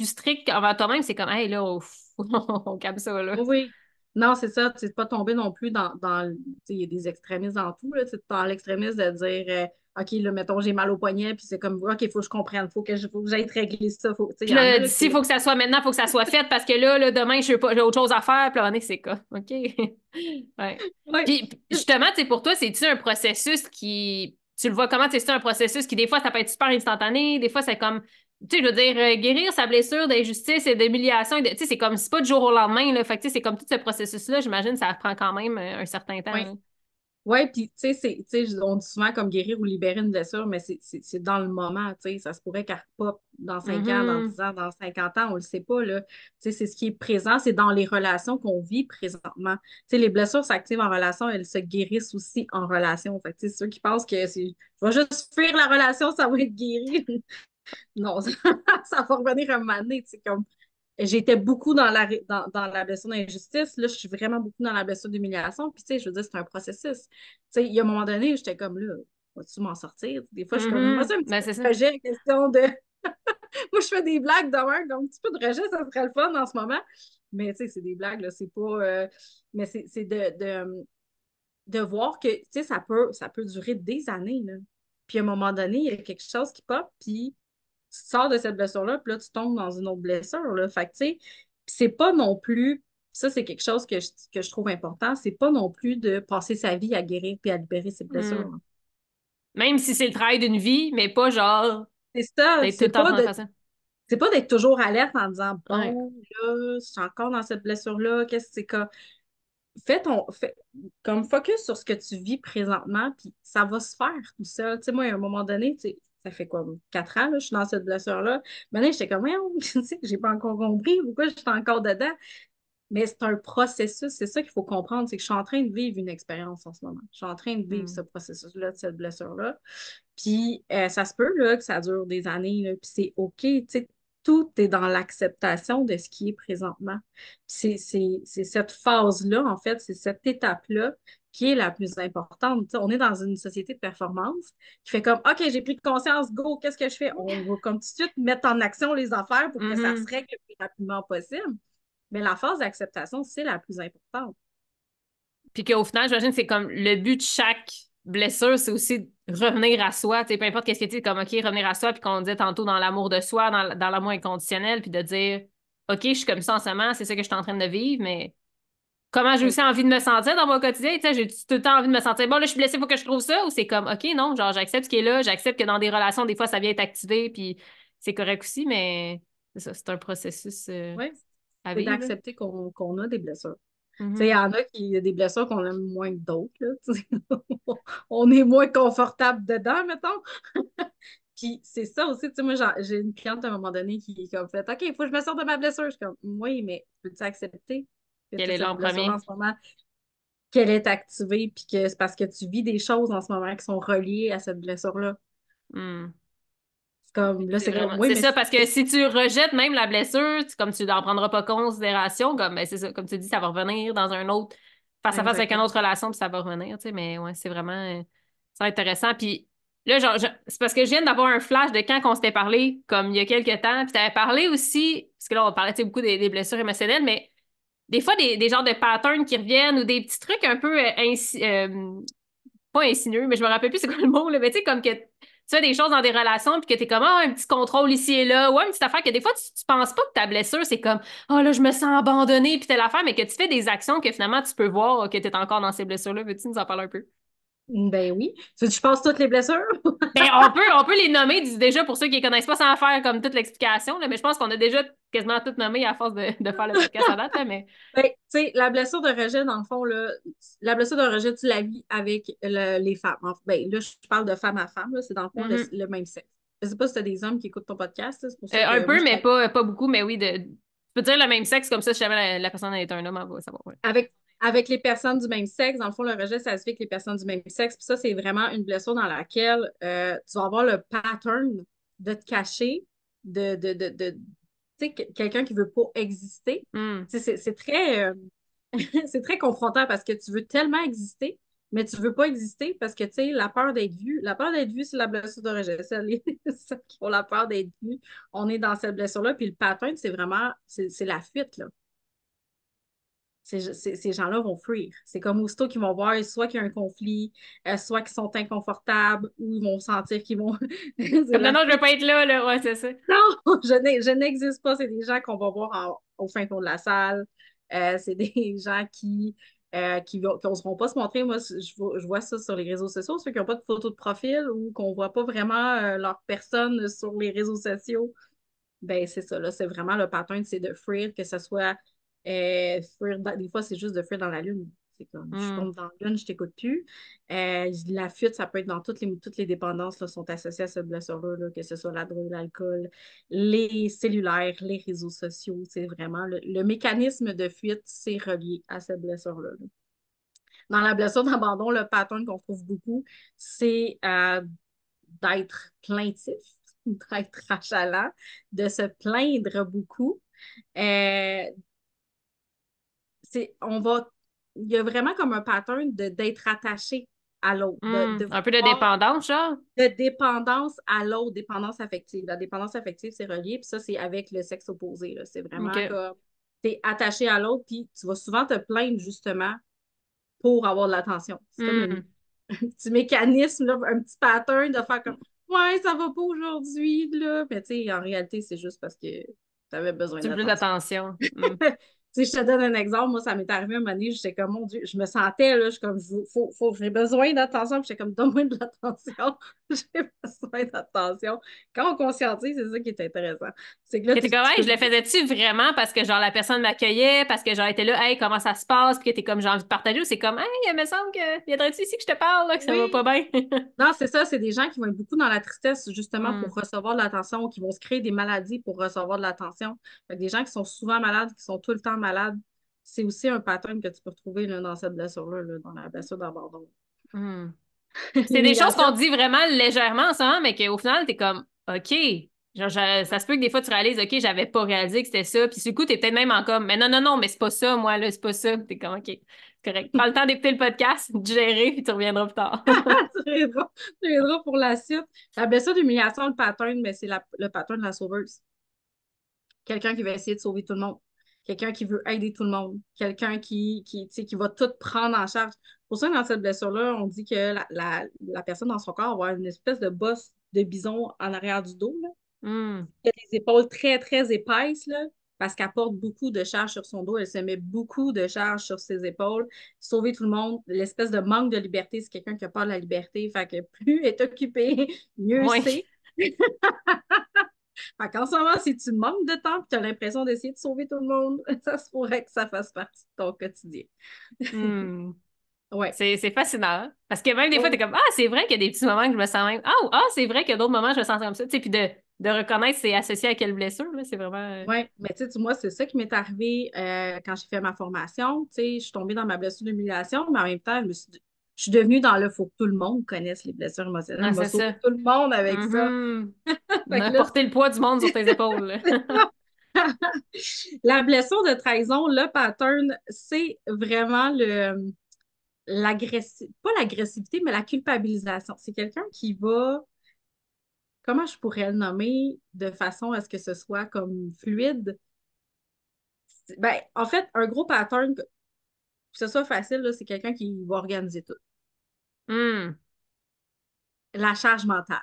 strict envers toi-même. C'est comme, hey, là, on calme ça, là. oui, oui. Non, c'est ça, tu sais, pas tomber non plus tu sais, il y a des extrémistes dans tout, là, tu sais, dans l'extrémisme de dire, OK, là, mettons, j'ai mal au poignet, puis c'est comme, OK, il faut que je comprenne, faut que j'aille te régler ça, tu sais, il Puis y en là, a, là, d'ici, il qui, faut que ça soit maintenant, il faut que ça soit fait parce que là, demain, je sais pas, j'ai autre chose à faire, puis là, on est, c'est quoi? OK. Ouais. oui, Puis justement, tu sais, pour toi, c'est-tu un processus qui. Tu le vois comment? Tu sais, c'est un processus qui, des fois, ça peut être super instantané, des fois, c'est comme. Tu sais, je veux dire, guérir sa blessure d'injustice et d'humiliation, tu sais, c'est comme, c'est pas du jour au lendemain, là. Fait que, tu sais, c'est comme tout ce processus-là, j'imagine, ça prend quand même un certain temps, oui. là. Oui, puis tu sais, on dit souvent comme guérir ou libérer une blessure, mais c'est dans le moment, tu sais, ça se pourrait qu'elle repop dans 5 ans, dans Mhm. 10 ans, dans 50 ans, on le sait pas, là. Tu sais, c'est ce qui est présent, c'est dans les relations qu'on vit présentement. Tu sais, les blessures s'activent en relation, elles se guérissent aussi en relation. Fait que, tu sais, ceux qui pensent que je vais juste fuir la relation, ça va être guéri. Non, ça va revenir un moment donné, tu sais, comme j'étais beaucoup dans la blessure d'injustice. Là, je suis vraiment beaucoup dans la blessure d'humiliation. Puis, tu sais, je veux dire, c'est un processus. Tu sais, il y a un moment donné où j'étais comme là, vas-tu m'en sortir? Des fois, je suis comme, moi, c'est un petit Ben, peu c'est ça. de rejet, question de. Moi, je fais des blagues demain, donc un petit peu de rejet, ça serait le fun en ce moment. Mais, tu sais, c'est des blagues, là, c'est pas. Mais c'est de voir que, tu sais, ça peut durer des années, là. Puis, à un moment donné, il y a quelque chose qui pop, puis tu sors de cette blessure-là, puis là, tu tombes dans une autre blessure, là. Fait que, tu sais, c'est pas non plus, ça, c'est quelque chose que je trouve important, c'est pas non plus de passer sa vie à guérir puis à libérer ses blessures, Hmm. là. Même si c'est le travail d'une vie, mais pas genre C'est ça, d'être tout le temps en train de faire ça. c'est pas d'être toujours alerte en disant, Ouais. bon, là, je suis encore dans cette blessure-là, qu'est-ce que c'est que. Fais comme focus sur ce que tu vis présentement, puis ça va se faire tout seul. Tu sais, moi, à un moment donné, tu sais, ça fait quoi, 4 ans, là, je suis dans cette blessure-là. Maintenant, j'étais comme, voyons, tu sais, j'ai pas encore compris pourquoi je suis encore dedans. Mais c'est un processus, c'est ça qu'il faut comprendre, c'est que je suis en train de vivre une expérience en ce moment. Je suis en train de vivre ce Hmm. processus-là, de cette blessure-là. Puis ça se peut là, que ça dure des années, là, puis c'est OK. Tu sais, tout est dans l'acceptation de ce qui est présentement. C'est cette phase-là, en fait, c'est cette étape-là qui est la plus importante. Tu sais, on est dans une société de performance qui fait comme OK, j'ai pris conscience, go, qu'est-ce que je fais? On va comme tout de suite mettre en action les affaires pour que ça se Mhm. règle le plus rapidement possible. Mais la phase d'acceptation, c'est la plus importante. Puis qu'au final, j'imagine que c'est comme le but de chaque blessure, c'est aussi revenir à soi, tu sais, peu importe qu'est-ce que tu dis, comme, OK, revenir à soi, puis qu'on disait tantôt dans l'amour de soi, dans l'amour inconditionnel, puis de dire, OK, je suis comme ça en ce moment, c'est ça que je suis en train de vivre, mais comment j'ai aussi Exact. envie de me sentir dans mon quotidien, tu sais, j'ai tout le temps envie de me sentir, bon, là, je suis blessée, faut que je trouve ça, ou c'est comme, OK, non, genre, j'accepte ce qui est là, j'accepte que dans des relations, des fois, ça vient être activé, puis c'est correct aussi, mais c'est ça, c'est un processus Oui, à c'est vivre, là. d'accepter qu'on a des blessures. Tu sais, il y Mhm. en a qui a des blessures qu'on aime moins que d'autres, là, tu sais. On est moins confortable dedans, mettons. Puis c'est ça aussi, tu sais, moi, j'ai une cliente à un moment donné qui est comme fait, OK, il faut que je me sorte de ma blessure. Je suis comme, oui, mais peux-tu accepter que Quel tu as est cette l'an blessure-là premier? en ce moment, qu'elle est activée, puis que c'est parce que tu vis des choses en ce moment qui sont reliées à cette blessure-là. Hmm. C'est comme, là, C'est c'est comme, vraiment, oui, c'est mais ça, parce que si tu rejettes même la blessure, comme tu n'en prendras pas considération, comme, ben, c'est ça, comme tu dis, ça va revenir dans un autre, face à face avec une exactement. autre relation, puis ça va revenir, tu sais, mais ouais, c'est vraiment, ça va être intéressant. Puis là, genre, c'est parce que je viens d'avoir un flash de quand on s'était parlé, comme il y a quelques temps, puis tu avais parlé aussi, parce que là, on parlait, tu sais, beaucoup des blessures émotionnelles, mais des fois, des genres de patterns qui reviennent ou des petits trucs un peu pas insinueux, mais je me rappelle plus c'est quoi le mot, là, mais tu sais, comme que tu fais des choses dans des relations puis que t'es comme, ah, un petit contrôle ici et là, ou une petite affaire que des fois, tu penses pas que ta blessure, c'est comme, oh là, je me sens abandonnée puis telle affaire, mais que tu fais des actions que finalement, tu peux voir que t'es encore dans ces blessures-là. Veux-tu nous en parler un peu? Ben oui. Tu veux que je passe toutes les blessures? Ben, on peut les nommer déjà pour ceux qui les connaissent pas sans faire comme toute l'explication, là, mais je pense qu'on a déjà quasiment toutes nommées à force de faire le podcast à date, là, mais. Ben, tu sais, la blessure de rejet, dans le fond, là, la blessure de rejet, tu la vis avec les femmes. Ben, là, je parle de femme à femme, là, c'est dans le fond Mhm. le même sexe. Je sais pas si tu as des hommes qui écoutent ton podcast, là, c'est pour ça Un que moi, peu, je mais parle pas beaucoup, mais oui, tu peux dire le même sexe, comme ça, si jamais la personne est un homme, on va savoir. Ouais. avec les personnes du même sexe. Dans le fond, le rejet, ça se fait avec les personnes du même sexe. Puis ça, c'est vraiment une blessure dans laquelle tu vas avoir le pattern de te cacher, tu sais, quelqu'un qui veut pas exister. Hmm. Tu sais, c'est très, c'est très confrontant parce que tu veux tellement exister, mais tu veux pas exister parce que, tu sais, la peur d'être vu, c'est la blessure de rejet. C'est ceux qui ont la peur d'être vu, on est dans cette blessure-là. Puis le pattern, c'est vraiment, c'est la fuite, là. Ces gens-là vont fuir. C'est comme aussitôt qu'ils vont voir soit qu'il y a un conflit, soit qu'ils sont inconfortables ou ils vont sentir qu'ils vont. C'est Comme non, la non, je veux fuite. pas être là, là. Ouais, c'est ça. Non, je n'existe pas. C'est des gens qu'on va voir au fin fond de la salle. C'est des gens qui n'oseront pas se montrer. Moi, je vois ça sur les réseaux sociaux, ceux qui n'ont pas de photo de profil ou qu'on ne voit pas vraiment leur personne sur les réseaux sociaux. Ben, c'est ça, là. C'est vraiment le pattern, c'est de fuir, que ce soit des fois, c'est juste de fuir dans la lune. C'est comme je Hmm. tombe dans la lune, je t'écoute plus. La fuite, ça peut être dans toutes les dépendances là, sont associées à cette blessure-là, là, que ce soit la drogue, l'alcool, les cellulaires, les réseaux sociaux. C'est vraiment le mécanisme de fuite, c'est relié à cette blessure-là. Là. Dans la blessure d'abandon, le pattern qu'on trouve beaucoup, c'est d'être plaintif, d'être achalant, de se plaindre beaucoup. Euh, on va, il y a vraiment comme un pattern d'être attaché à l'autre, de Un peu de vouloir dépendance, genre. de dépendance à l'autre, dépendance affective. La dépendance affective, c'est relié, puis ça, c'est avec le sexe opposé. Là. C'est vraiment OK. comme tu es attaché à l'autre, puis tu vas souvent te plaindre justement pour avoir de l'attention. C'est comme Hmm. un petit mécanisme, là, un petit pattern de faire comme ouais, ça va pas aujourd'hui, là. Mais tu sais, en réalité, c'est juste parce que tu avais besoin Tu veux plus d'attention. d'attention. Hmm. Tu sais, je te donne un exemple. Moi, ça m'est arrivé un moment donné, j'étais comme, mon Dieu, je me sentais, là, je suis comme, j'ai besoin d'attention. Puis j'étais comme, donne-moi de l'attention. J'ai besoin d'attention. Quand on conscientise, c'est ça qui est intéressant. C'est que là, Et t'es comme, tu hey, peux je le faisais-tu vraiment parce que, genre, la personne m'accueillait, parce que, genre, était là, hey, comment ça se passe, puis que t'es comme, j'ai envie de partager, ou c'est comme, hey, il me semble que viendrais-tu ici que je te parle, là, que ça va pas oui. bien? Non, c'est ça, c'est des gens qui vont être beaucoup dans la tristesse justement Hmm. pour recevoir de l'attention, qui vont se créer des maladies pour recevoir de l'attention. Fait que des gens qui sont souvent malades, qui sont tout le temps malades, c'est aussi un pattern que tu peux retrouver là, dans cette blessure-là, là, dans la blessure d'abandon. Hmm. C'est des choses qu'on L'humiliation, dit vraiment légèrement ensemble, mais qu'au final, t'es comme, OK. Genre, ça se peut que des fois, tu réalises, OK, j'avais pas réalisé que c'était ça. Puis du coup, t'es peut-être même en comme, mais non, non, non, mais c'est pas ça, moi, là, c'est pas ça. T'es comme, OK, c'est correct. Prends le temps d'écouter le podcast, de gérer, puis tu reviendras plus tard. tu reviendras pour la suite. La blessure d'humiliation, le pattern, mais c'est le pattern de la sauveuse. Quelqu'un qui va essayer de sauver tout le monde. quelqu'un qui veut aider tout le monde, quelqu'un tu sais, qui va tout prendre en charge. Pour ça, dans cette blessure-là, on dit que la personne dans son corps va avoir une espèce de bosse de bison en arrière du dos, là. Hmm. Elle a des épaules très, très épaisses, là, parce qu'elle porte beaucoup de charge sur son dos. Elle se met beaucoup de charge sur ses épaules. Sauver tout le monde, l'espèce de manque de liberté, c'est quelqu'un qui a peur de la liberté. Fait que plus elle est occupée, mieux Oui. c'est. Fait qu'en ce moment, si tu manques de temps et tu as l'impression d'essayer de sauver tout le monde, ça se pourrait que ça fasse partie de ton quotidien. Hmm. Ouais. C'est fascinant, hein. Parce que même des fois, t'es Oh, comme, ah, c'est vrai qu'il y a des petits moments que je me sens même. Ah, c'est vrai qu'il y a d'autres moments que je me sens comme ça. Tu sais, puis de reconnaître c'est associé à quelle blessure, là, c'est vraiment. ouais. Mais tu sais, moi, c'est ça qui m'est arrivé quand j'ai fait ma formation. Tu sais, je suis tombée dans ma blessure d'humiliation, mais en même temps, je suis devenue dans le faut que tout le monde connaisse les blessures émotionnelles. Ah, On va c'est sauver ça. tout le monde avec ça. Mhm. Fait que là, Porter le poids du monde sur tes épaules, là. c'est ça. La blessure de trahison, le pattern, c'est vraiment pas l'agressivité, mais la culpabilisation. C'est quelqu'un qui va, comment je pourrais le nommer de façon à ce que ce soit comme fluide? Ben, en fait, un gros pattern, que ce soit facile, là, c'est quelqu'un qui va organiser tout. Hmm. La charge mentale,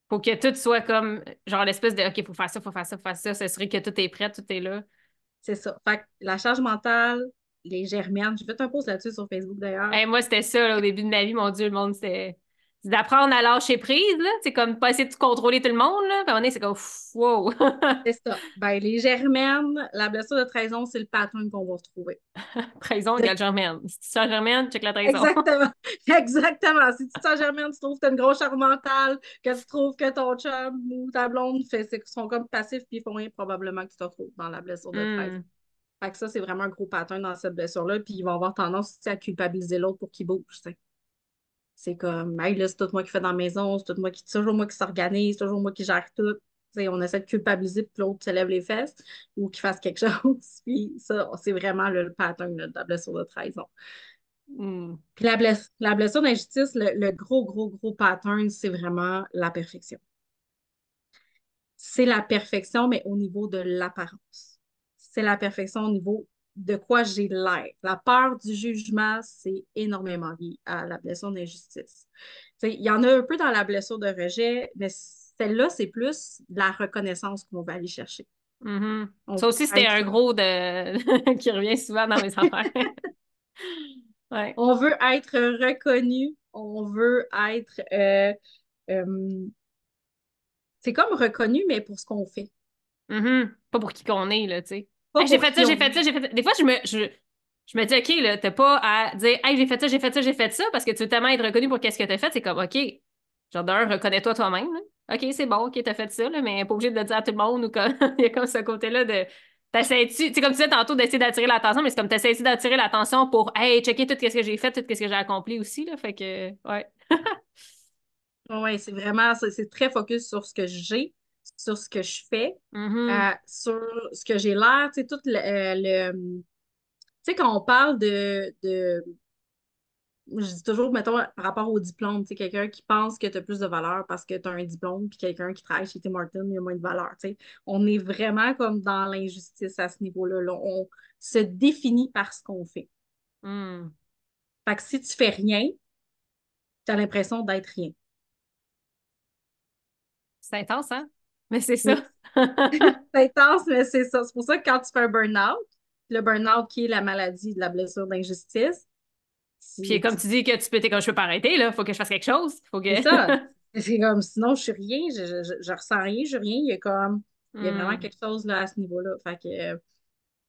Faut que tout soit comme, genre, l'espèce de, OK, faut faire ça, faut faire ça, faut faire ça, s'assurer que tout est prêt, tout est là. c'est ça. Fait que la charge mentale, les germaines, j'ai fait un post là-dessus sur Facebook d'ailleurs. Hey, moi, c'était ça, là, au début de ma vie, mon Dieu, le monde, c'est d'apprendre à lâcher prise, là. C'est comme pas essayer de contrôler tout le monde, là. Puis à un moment donné, c'est comme, pff, wow. C'est ça. Ben, les germaines, la blessure de trahison, c'est le pattern qu'on va retrouver. Trahison égale germaine. Si tu sens germaine, check la trahison. Exactement. Exactement. Si tu te sens germaine, tu trouves que t'as une grosse charge mentale, que tu trouves que ton chum ou ta blonde sont comme passifs puis ils font rien, probablement que tu te retrouves dans la blessure de trahison. Hmm. Fait que ça, c'est vraiment un gros pattern dans cette blessure-là. Puis ils vont avoir tendance tu sais, à culpabiliser l'autre pour qu'il bouge. Tu sais. C'est comme, hey, là, c'est tout moi qui fais dans la maison, c'est toujours moi qui s'organise, c'est toujours moi qui gère tout. Tu sais, on essaie de culpabiliser pour que l'autre se lève les fesses ou qu'il fasse quelque chose. Puis ça, c'est vraiment le pattern là, de la blessure de trahison. Hmm. Puis la blessure d'injustice, le gros, gros, gros pattern, c'est vraiment la perfection. C'est la perfection, mais au niveau de l'apparence. C'est la perfection au niveau de quoi j'ai l'air. La peur du jugement, c'est énormément lié à la blessure d'injustice. Tu sais, il y en a un peu dans la blessure de rejet, mais celle-là, c'est plus la reconnaissance qu'on va aller chercher. Mhm. On Ça veut aussi, c'était un être, gros de qui revient souvent dans mes affaires. Ouais. on veut être reconnu, on veut être euh, c'est comme reconnu, mais pour ce qu'on fait, Mhm. Pas pour qui qu'on est, là, tu sais. pas Hey, j'ai pour fait ça, qui j'ai on fait ça, est. j'ai fait ça. Des fois, je me dis, OK, là, t'as pas à dire, hey, j'ai fait ça, j'ai fait ça, j'ai fait ça, parce que tu veux tellement être reconnu pour qu'est-ce que t'as fait. C'est comme, OK, genre, d'un, reconnais-toi toi-même, là. OK, c'est bon, OK, t'as fait ça, là, mais pas obligé de le dire à tout le monde ou comme, il y a comme ce côté-là de. Tu sais, comme tu disais tantôt, d'essayer d'attirer l'attention, mais c'est comme t'essaies d'attirer l'attention pour, hey, checker tout ce que j'ai fait, tout ce que j'ai accompli aussi, là. Fait que, ouais. Oui, c'est vraiment, c'est très focus sur ce que j'ai, sur ce que je fais, Mhm. sur ce que j'ai l'air, tu sais, tout tu sais, quand on parle je dis toujours, mettons, par rapport au diplôme, tu sais, quelqu'un qui pense que tu as plus de valeur parce que tu as un diplôme, puis quelqu'un qui travaille chez Tim Hortons, il a moins de valeur, tu sais. On est vraiment comme dans l'injustice à ce niveau-là, là. On se définit par ce qu'on fait. Hmm. Fait que si tu fais rien, tu as l'impression d'être rien. C'est intense, hein? Mais c'est ça. Oui. C'est intense, mais c'est ça. C'est pour ça que quand tu fais un burn-out, le burn-out qui est la maladie de la blessure d'injustice, Puis comme tu dis que tu peux, t'es comme je peux pas arrêter, là, faut que je fasse quelque chose. Faut que. c'est ça. C'est comme sinon je suis rien, je ressens rien, je suis rien. Il y a vraiment Hmm. quelque chose là à ce niveau-là. Fait que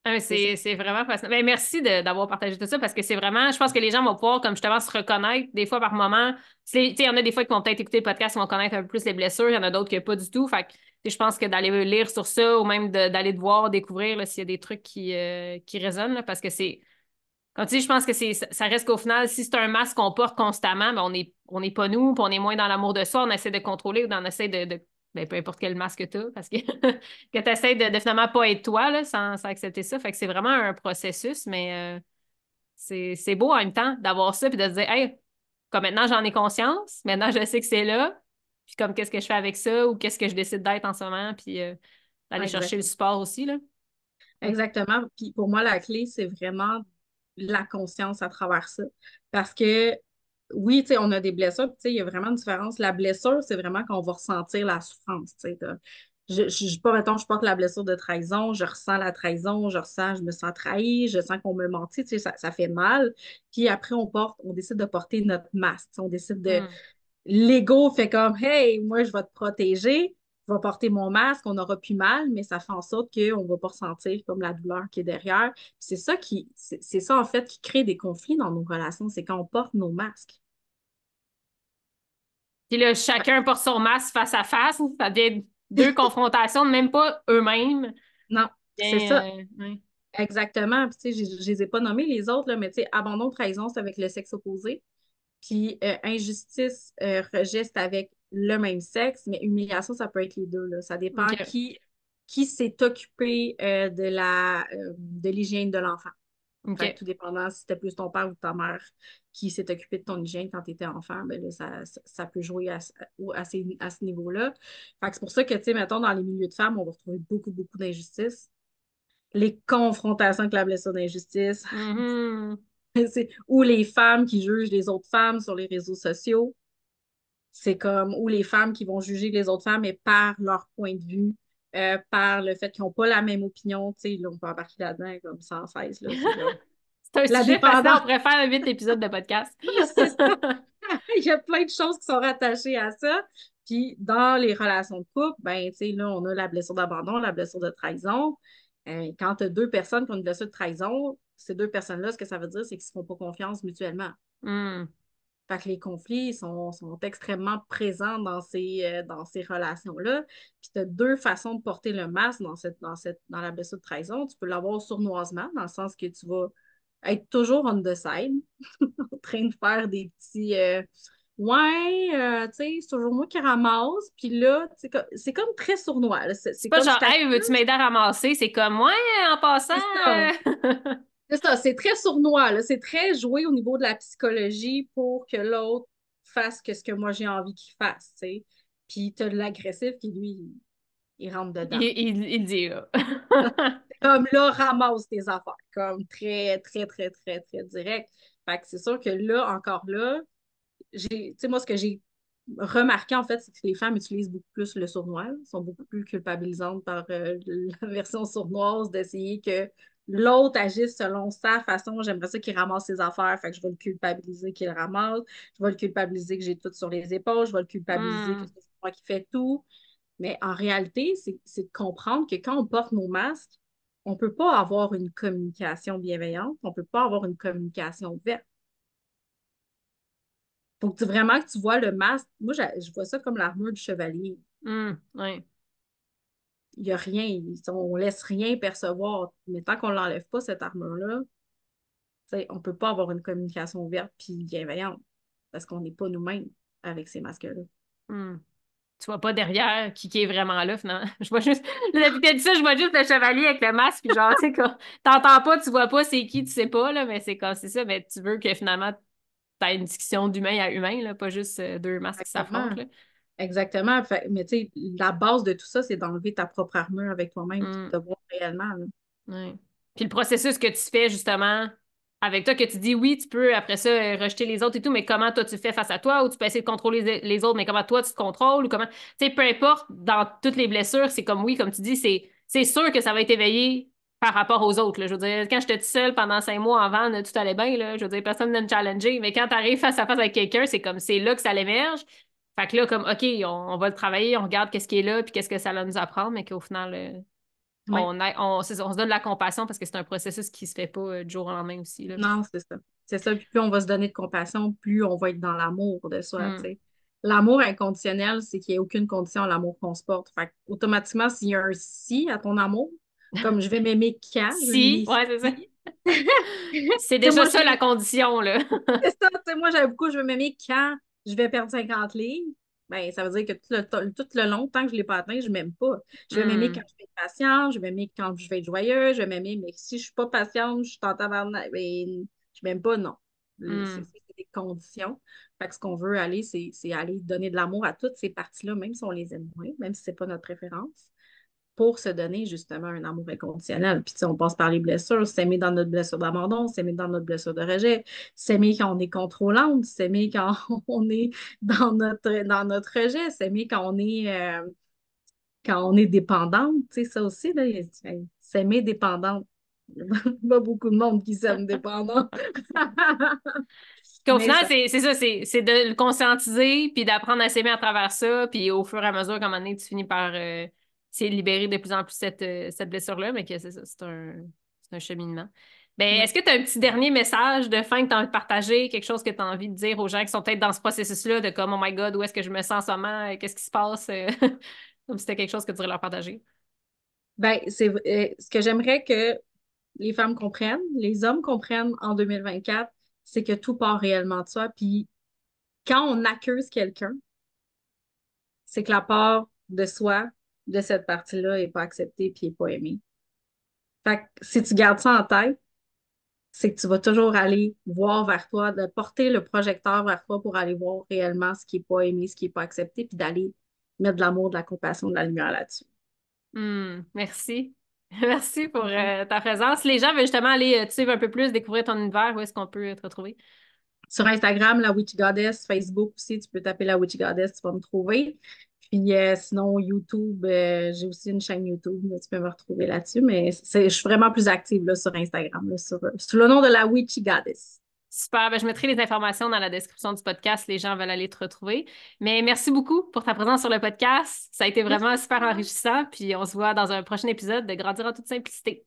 Ah, mais c'est ça. c'est vraiment fascinant. Ben, merci d'avoir partagé tout ça parce que c'est vraiment, je pense que les gens vont pouvoir, comme justement, se reconnaître des fois par moment. Tu sais, il y en a des fois qui vont peut-être écouter le podcast, qui vont connaître un peu plus les blessures, il y en a d'autres que pas du tout. Fait que, tu sais, je pense que d'aller lire sur ça ou même d'aller te voir, découvrir là, s'il y a des trucs qui résonnent, là, parce que c'est. Quand tu dis, je pense que ça reste qu'au final, si c'est un masque qu'on porte constamment, ben on est pas nous, puis on est moins dans l'amour de soi, on essaie de contrôler ou on essaie ben, peu importe quel masque tu as, parce que, que tu essaies de finalement pas être toi, là, sans accepter ça. Fait que c'est vraiment un processus, mais c'est beau en même temps d'avoir ça, puis de se dire, hey, comme maintenant j'en ai conscience, maintenant je sais que c'est là, puis comme qu'est-ce que je fais avec ça ou qu'est-ce que je décide d'être en ce moment, puis d'aller chercher le Exactement. support aussi, là. Exactement. Puis pour moi, la clé, c'est vraiment la conscience à travers ça. Parce que oui, tu sais, on a des blessures, puis tu sais, il y a vraiment une différence. La blessure, c'est vraiment qu'on va ressentir la souffrance. Tu sais, pas, mettons, je porte la blessure de trahison, je ressens la trahison, je me sens trahi, je sens qu'on me mentit, tu sais, ça fait mal. Puis après, on décide de porter notre masque. Tu sais, on décide de, Hmm. l'ego fait comme, hey, moi, je vais te protéger, je vais porter mon masque, on n'aura plus mal, mais ça fait en sorte qu'on ne va pas ressentir comme la douleur qui est derrière. Puis c'est ça, en fait, qui crée des conflits dans nos relations, c'est quand on porte nos masques. Puis là, chacun porte son masque face à face. Ça devient deux confrontations, même pas eux-mêmes. Non, c'est ça. Ouais. Exactement. Puis, tu sais, je les ai pas nommés les autres, là, mais tu sais, abandon, trahison, c'est avec le sexe opposé. Puis, injustice, rejet, c'est avec le même sexe, mais humiliation, ça peut être les deux, là. Ça dépend OK. qui s'est occupé de l'hygiène de l'enfant. Fait que OK. tout dépendant si c'était plus ton père ou ta mère qui s'est occupé de ton hygiène quand tu étais enfant, ben là, ça peut jouer à ce niveau-là. Fait que c'est pour ça que, tu sais, mettons, dans les milieux de femmes, on va retrouver beaucoup, beaucoup d'injustice. Les confrontations avec la blessure d'injustice, Mhm. ou les femmes qui jugent les autres femmes sur les réseaux sociaux. C'est comme, ou les femmes qui vont juger les autres femmes, mais par leur point de vue, par le fait qu'ils n'ont pas la même opinion. Tu sais, là, on peut embarquer là-dedans comme sans cesse. Là, c'est comme C'est un la sujet fascinant. On dépendance. pourrait faire 8 épisodes de podcast. C'est ça. Il y a plein de choses qui sont rattachées à ça. Puis dans les relations de couple, ben, tu sais, là, on a la blessure d'abandon, la blessure de trahison. Quand tu as deux personnes qui ont une blessure de trahison, ces deux personnes-là, ce que ça veut dire, c'est qu'ils ne se font pas confiance mutuellement. Hmm. Fait que les conflits sont extrêmement présents dans ces relations-là. Puis tu as deux façons de porter le masque dans la blessure de trahison. Tu peux l'avoir sournoisement, dans le sens que tu vas être toujours on the side, en train de faire des petits ouais, tu sais, c'est toujours moi qui ramasse. Puis là, c'est comme très sournois, là. C'est C'est pas comme je genre, hey, veux-tu t'accuse. m'aider à ramasser? C'est comme, ouais, en passant. C'est ça. C'est ça, c'est très sournois, là. C'est très joué au niveau de la psychologie pour que l'autre fasse ce que moi j'ai envie qu'il fasse, tu sais. Puis t'as l'agressif qui, lui, il rentre dedans. Il dit, là. Comme là, ramasse tes affaires. Comme très, très, très, très, très direct. Fait que c'est sûr que là, encore là, tu sais, moi, ce que j'ai remarqué, en fait, c'est que les femmes utilisent beaucoup plus le sournois, là, sont beaucoup plus culpabilisantes par la version sournoise, d'essayer que l'autre agisse selon sa façon. J'aimerais ça qu'il ramasse ses affaires, fait que je vais le culpabiliser qu'il ramasse. Je vais le culpabiliser que j'ai tout sur les épaules. Je vais le culpabiliser que Hmm. c'est moi qui fais tout. Mais en réalité, c'est de comprendre que quand on porte nos masques, on ne peut pas avoir une communication bienveillante, on ne peut pas avoir une communication ouverte. Faut que vraiment que tu vois le masque. Moi, je vois ça comme l'armure du chevalier. Hmm. Ouais. Il n'y a rien. On laisse rien percevoir. Mais tant qu'on ne l'enlève pas, cette armure-là, tu sais, on ne peut pas avoir une communication ouverte puis bienveillante parce qu'on n'est pas nous-mêmes avec ces masques-là. Hmm. Tu vois pas derrière qui est vraiment là, finalement. Je vois juste, là, depuis que t'as dit ça, je vois juste le chevalier avec le masque, puis genre, tu sais, quoi, t'entends pas, tu vois pas c'est qui, tu sais pas, là, mais c'est comme, c'est ça, mais tu veux que finalement, t'aies une discussion d'humain à humain, là, pas juste deux masques qui s'affrontent, Exactement. là. Exactement. Mais tu sais, la base de tout ça, c'est d'enlever ta propre armure avec toi-même puis Hmm. de te voir réellement, là. Ouais. Puis le processus que tu fais justement avec toi, que tu dis oui, tu peux après ça rejeter les autres et tout, mais comment toi tu fais face à toi ou tu peux essayer de contrôler les autres, mais comment toi tu te contrôles ou comment. Tu sais, peu importe, dans toutes les blessures, c'est comme oui, comme tu dis, c'est sûr que ça va être éveillé par rapport aux autres, là. Je veux dire, quand j'étais toute seule pendant 5 mois avant, là, tout allait bien, là. Je veux dire, personne ne me challenger, mais quand tu arrives face à face avec quelqu'un, c'est comme c'est là que ça l'émerge. Fait que là, comme OK, on va le travailler, on regarde qu'est-ce qui est là, puis qu'est-ce que ça va nous apprendre, mais qu'au final, Oui. c'est ça, on se donne de la compassion parce que c'est un processus qui se fait pas du jour au lendemain aussi, là. Non, c'est ça. C'est ça. Puis plus on va se donner de compassion, plus on va être dans l'amour de soi, tu Hmm. sais. L'amour inconditionnel, c'est qu'il n'y a aucune condition à l'amour qu'on se porte. Fait que, automatiquement, s'il y a un si à ton amour, comme je vais m'aimer quand, je vais Si, m'aimer ouais, c'est ça. si. C'est Tu sais, déjà ça la condition, là. c'est ça, tu sais, moi, j'avais beaucoup, je vais m'aimer quand je vais perdre 50 livres. Ben, ça veut dire que tout le long, tant que je ne l'ai pas atteint, je ne m'aime pas. Je vais m'aimer quand Hmm. je vais être patiente, je vais m'aimer quand je vais être joyeuse, je vais m'aimer, mais si je ne suis pas patiente, je suis en tabarnak, ben, je m'aime pas, non. Hmm. C'est des conditions. Fait que ce qu'on veut aller, c'est aller donner de l'amour à toutes ces parties-là, même si on les aime moins, même si ce n'est pas notre préférence, pour se donner justement un amour inconditionnel. Puis, tu sais, on passe par les blessures, s'aimer dans notre blessure d'abandon, s'aimer dans notre blessure de rejet, s'aimer quand on est contrôlante, s'aimer quand on est dans notre rejet, s'aimer quand on est dépendante. Tu sais, ça aussi, là, s'aimer dépendante. Il n'y a pas beaucoup de monde qui s'aime dépendant. Qu'au Mais final, ça, c'est ça, c'est de le conscientiser, puis d'apprendre à s'aimer à travers ça, puis au fur et à mesure, qu'à un moment donné, tu finis par essayer de libérer de plus en plus cette blessure-là, mais que c'est ça, c'est un cheminement. Ben, est-ce ouais. que tu as un petit dernier message de fin que tu as envie de partager, quelque chose que tu as envie de dire aux gens qui sont peut-être dans ce processus-là, de comme, oh my God, où est-ce que je me sens en ce moment, qu'est-ce qui se passe, comme si c'était quelque chose que tu voudrais leur partager? Ben, ce que j'aimerais que les femmes comprennent, les hommes comprennent en 2024, c'est que tout part réellement de soi. Puis quand on accuse quelqu'un, c'est que la part de soi, de cette partie-là, n'est pas acceptée puis n'est pas aimée. Fait que si tu gardes ça en tête, c'est que tu vas toujours aller voir vers toi, de porter le projecteur vers toi pour aller voir réellement ce qui n'est pas aimé, ce qui n'est pas accepté, puis d'aller mettre de l'amour, de la compassion, de la lumière là-dessus. Merci. Merci pour ta présence. Les gens veulent justement aller te suivre un peu plus, découvrir ton univers, où est-ce qu'on peut te retrouver? Sur Instagram, la Witchy Goddess, Facebook aussi, tu peux taper la Witchy Goddess, tu vas me trouver. Puis sinon, YouTube, j'ai aussi une chaîne YouTube, là, tu peux me retrouver là-dessus, mais je suis vraiment plus active là, sur Instagram, là, sous le nom de la Witchy Goddess. Super, ben, je mettrai les informations dans la description du podcast. Les gens veulent aller te retrouver. Mais merci beaucoup pour ta présence sur le podcast. Ça a été Merci vraiment à super toi. enrichissant. Puis on se voit dans un prochain épisode de Grandir en toute simplicité.